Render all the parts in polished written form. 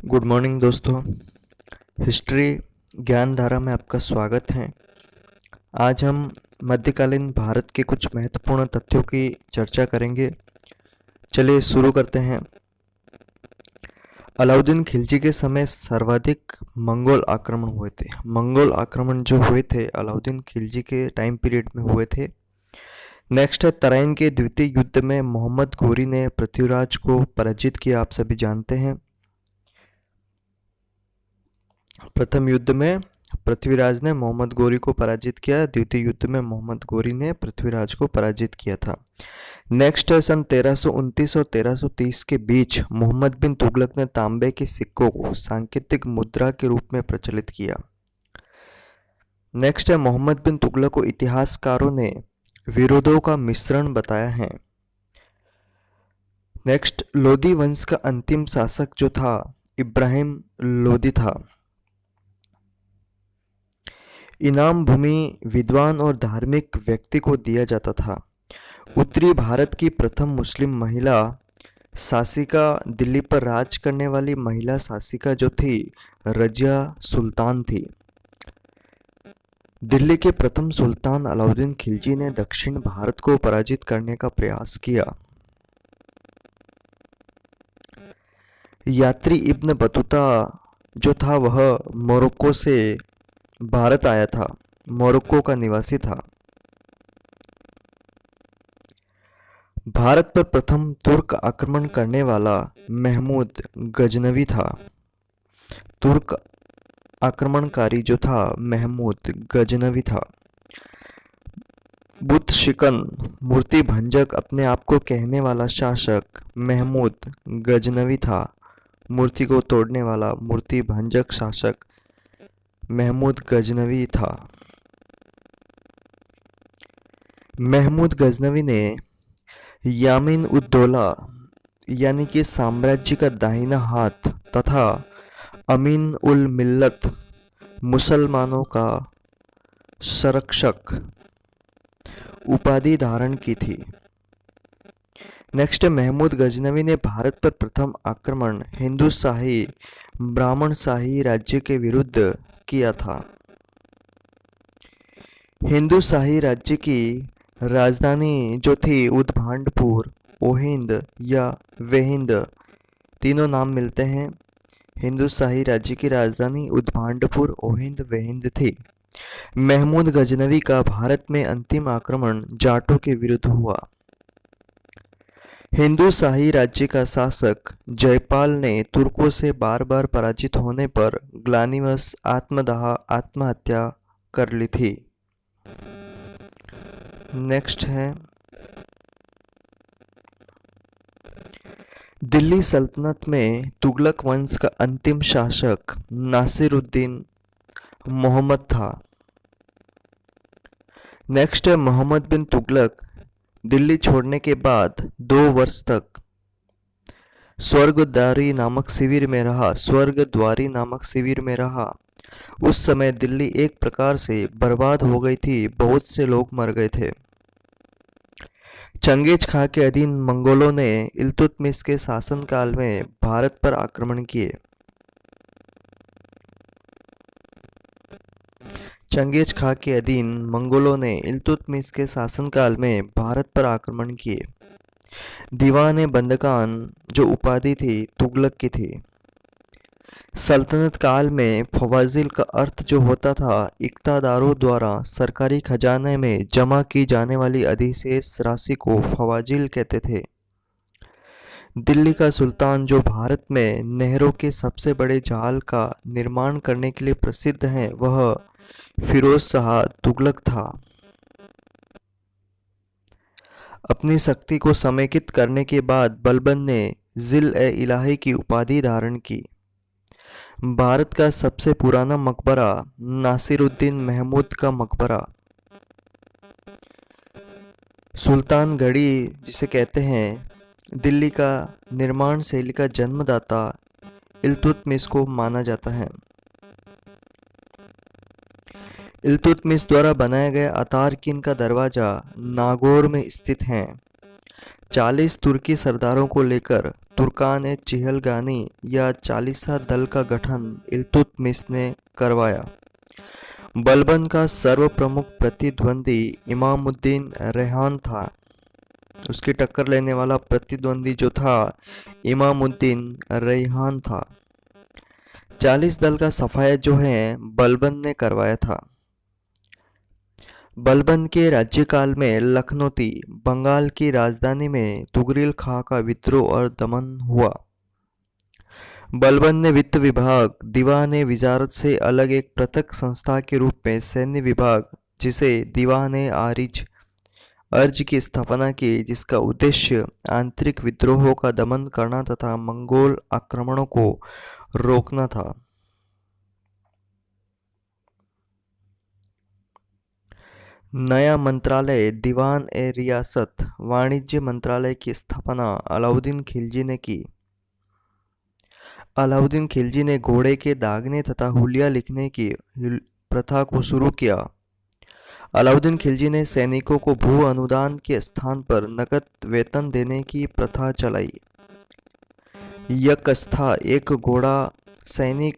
Good morning दोस्तों। History ज्ञान धारा में आपका स्वागत है। आज हम मध्यकालीन भारत के कुछ महत्वपूर्ण तथ्यों की चर्चा करेंगे। चलिए शुरू करते हैं। अलाउद्दीन खिलजी के समय सर्वाधिक मंगोल आक्रमण हुए थे। मंगोल आक्रमण जो हुए थे अलाउद्दीन खिलजी के टाइम पीरियड में हुए थे। नेक्स्ट है, तराइन के द्वितीय युद्ध में मोहम्मद घोरी ने पृथ्वीराज को पराजित किया। आप सभी जानते हैं। प्रथम युद्ध में पृथ्वीराज ने मोहम्मद घोरी को पराजित किया। द्वितीय युद्ध में मोहम्मद घोरी ने पृथ्वीराज को पराजित किया था। नेक्स्ट है, सन 1329 और 1330 के बीच मोहम्मद बिन तुगलक ने तांबे के सिक्कों को सांकेतिक मुद्रा के रूप में प्रचलित किया। नेक्स्ट है, मोहम्मद बिन तुगलक को इतिहासकारों ने विरोधों का मिश्रण बताया है। नेक्स्ट, लोदी वंश का अंतिम शासक जो था इब्राहिम लोदी था। इनाम भूमि विद्वान और धार्मिक व्यक्ति को दिया जाता था। उत्तरी भारत की प्रथम मुस्लिम महिला शासिका, दिल्ली पर राज करने वाली महिला शासिका जो थी रजिया सुल्तान थी। दिल्ली के प्रथम सुल्तान अलाउद्दीन खिलजी ने दक्षिण भारत को पराजित करने का प्रयास किया। यात्री इब्न बतूता जो था वह मोरक्को से भारत आया था, मोरक्को का निवासी था। भारत पर प्रथम तुर्क आक्रमण करने वाला महमूद गजनवी था। तुर्क आक्रमणकारी जो था महमूद गजनवी था। बुत शिकन मूर्ति भंजक अपने आप को कहने वाला शासक महमूद गजनवी था। मूर्ति को तोड़ने वाला मूर्ति भंजक शासक महमूद गजनवी था। महमूद गजनवी ने यामीन उद दौला यानी कि साम्राज्य का दाहिना हाथ तथा अमीन उल मिल्लत मुसलमानों का संरक्षक उपाधि धारण की थी। नेक्स्ट, महमूद गजनवी ने भारत पर प्रथम आक्रमण हिंदू शाही ब्राह्मण शाही राज्य के विरुद्ध किया था। हिंदू शाही राज्य की राजधानी जो थी उदभांडपुर, ओहिंद या वेहिंद, तीनों नाम मिलते हैं। हिंदू शाही राज्य की राजधानी उदभांडपुर, ओहिंद, वेहिंद थी। महमूद गजनवी का भारत में अंतिम आक्रमण जाटों के विरुद्ध हुआ। हिंदू शाही राज्य का शासक जयपाल ने तुर्कों से बार बार पराजित होने पर ग्लानिवश आत्महत्या कर ली थी। नेक्स्ट है, दिल्ली सल्तनत में तुगलक वंश का अंतिम शासक नासिरुद्दीन मोहम्मद था। नेक्स्ट है, मोहम्मद बिन तुगलक दिल्ली छोड़ने के बाद 2 वर्ष तक स्वर्गद्वारी नामक शिविर में रहा। उस समय दिल्ली एक प्रकार से बर्बाद हो गई थी, बहुत से लोग मर गए थे। चंगेज खां के अधीन मंगोलों ने इल्तुतमिश के शासनकाल में भारत पर आक्रमण किए। चंगेज खां के अधीन मंगोलों ने इल्तुतमिश के शासनकाल में भारत पर आक्रमण किए। दीवान बंदगान जो उपाधि थी तुगलक की थी। सल्तनत काल में फवाजिल का अर्थ जो होता था इक्तादारों द्वारा सरकारी खजाने में जमा की जाने वाली अधिशेष राशि को फवाजिल कहते थे। दिल्ली का सुल्तान जो भारत में नहरों के सबसे बड़े जाल का निर्माण करने के लिए प्रसिद्ध है वह फिरोज शाह तुगलक था। अपनी शक्ति को समेकित करने के बाद बलबन ने जिल-ए-इलाही की उपाधि धारण की। भारत का सबसे पुराना मकबरा नासिरुद्दीन महमूद का मकबरा। सुल्तानगढ़ी जिसे कहते हैं, दिल्ली का निर्माण शैली का जन्मदाता इल्तुतमिश को माना जाता है। इल्तुतमिश द्वारा बनाया गया अतारकिन का दरवाजा नागौर में स्थित है। 40 तुर्की सरदारों को लेकर तुर्कान चिहलगानी या चालीसा दल का गठन इल्तुतमिश ने करवाया। बलबन का सर्वप्रमुख प्रतिद्वंदी इमामुद्दीन रेहान था। उसकी टक्कर लेने वाला प्रतिद्वंदी जो था इमामुद्दीन रेहान था। 40 दल का सफाया जो है बलबन ने करवाया था। बलबन के राज्यकाल में लखनौती बंगाल की राजधानी में तुगरिल खां का विद्रोह और दमन हुआ। बलबन ने वित्त विभाग, दीवान विजारत से अलग एक पृथक संस्था के रूप में सैन्य विभाग, जिसे दीवान अर्ज की स्थापना की, जिसका उद्देश्य आंतरिक विद्रोहों का दमन करना तथा मंगोल आक्रमणों को रोकना था। नया मंत्रालय दीवान रियासत वाणिज्य मंत्रालय की स्थापना अलाउद्दीन खिलजी ने की। अलाउद्दीन खिलजी ने घोड़े के दागने तथा हुलिया लिखने की प्रथा को शुरू किया। अलाउद्दीन खिलजी ने सैनिकों को भू अनुदान के स्थान पर नकद वेतन देने की प्रथा चलाई। यकस्था एक घोड़ा सैनिक,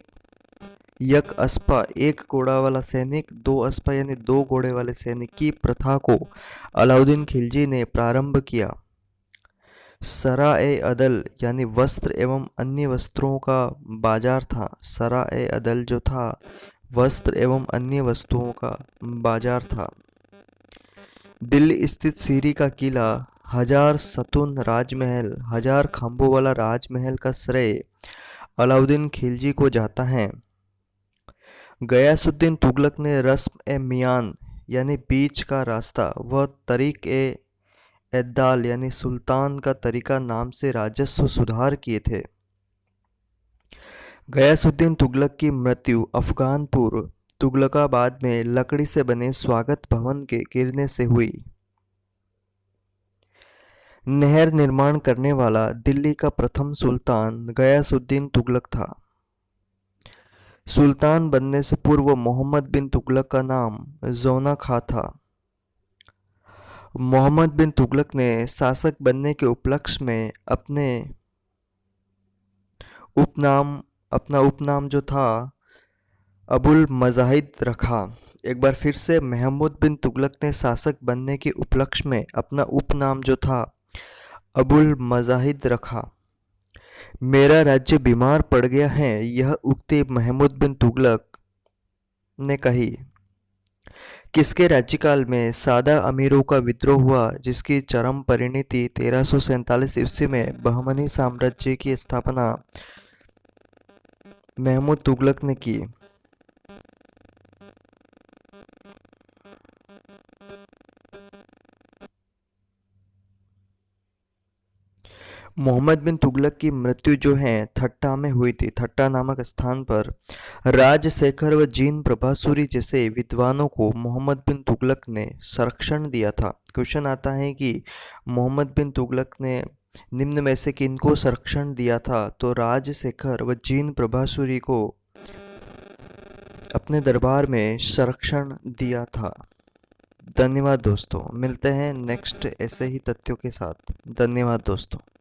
यक अस्पा एक घोड़ा वाला सैनिक, दो अस्पा यानी दो घोड़े वाले सैनिक की प्रथा को अलाउद्दीन खिलजी ने प्रारंभ किया। सरा-ए-अदल यानी वस्त्र एवं अन्य वस्त्रों का बाजार था। सरा-ए-अदल जो था वस्त्र एवं अन्य वस्तुओं का बाजार था। दिल्ली स्थित सीरी का किला, 1000 सतून राजमहल, 1000 खंभों वाला राजमहल का श्रेय अलाउद्दीन खिलजी को जाता है। गयासुद्दीन तुगलक ने रस्म-ए-मियान यानी बीच का रास्ता व तरीक़-ए-एद्दाल यानी सुल्तान का तरीका नाम से राजस्व सुधार किए थे। गयासुद्दीन तुगलक की मृत्यु अफगानपुर तुगलकाबाद में लकड़ी से बने स्वागत भवन के गिरने से हुई। नहर निर्माण करने वाला दिल्ली का प्रथम सुल्तान गयासुद्दीन तुगलक था। सुल्तान बनने से पूर्व मोहम्मद बिन तुगलक का नाम जोना खां था। मोहम्मद बिन तुगलक ने शासक बनने के उपलक्ष्य में अपना उपनाम जो था अबुल मजाहिद रखा। एक बार फिर से महमूद बिन तुगलक ने शासक बनने के उपलक्ष्य में अपना उपनाम जो था अबुल मजाहिद रखा। मेरा राज्य बीमार पड़ गया है, यह उक्ति महमूद बिन तुगलक ने कही। किसके राज्यकाल में सादा अमीरों का विद्रोह हुआ, जिसकी चरम परिणति 1347 ईस्वी में बहमनी साम्राज्य की स्थापना महमूद तुगलक ने की। मोहम्मद बिन तुगलक की मृत्यु जो है ठट्टा में हुई थी। ठट्टा नामक स्थान पर राजशेखर व जीन प्रभासुरी जैसे विद्वानों को मोहम्मद बिन तुगलक ने संरक्षण दिया था। क्वेश्चन आता है कि मोहम्मद बिन तुगलक ने निम्न में से किनको संरक्षण दिया था, तो राजशेखर व जीन प्रभासुरी को अपने दरबार में संरक्षण दिया था। धन्यवाद दोस्तों, मिलते हैं नेक्स्ट ऐसे ही तथ्यों के साथ। धन्यवाद दोस्तों।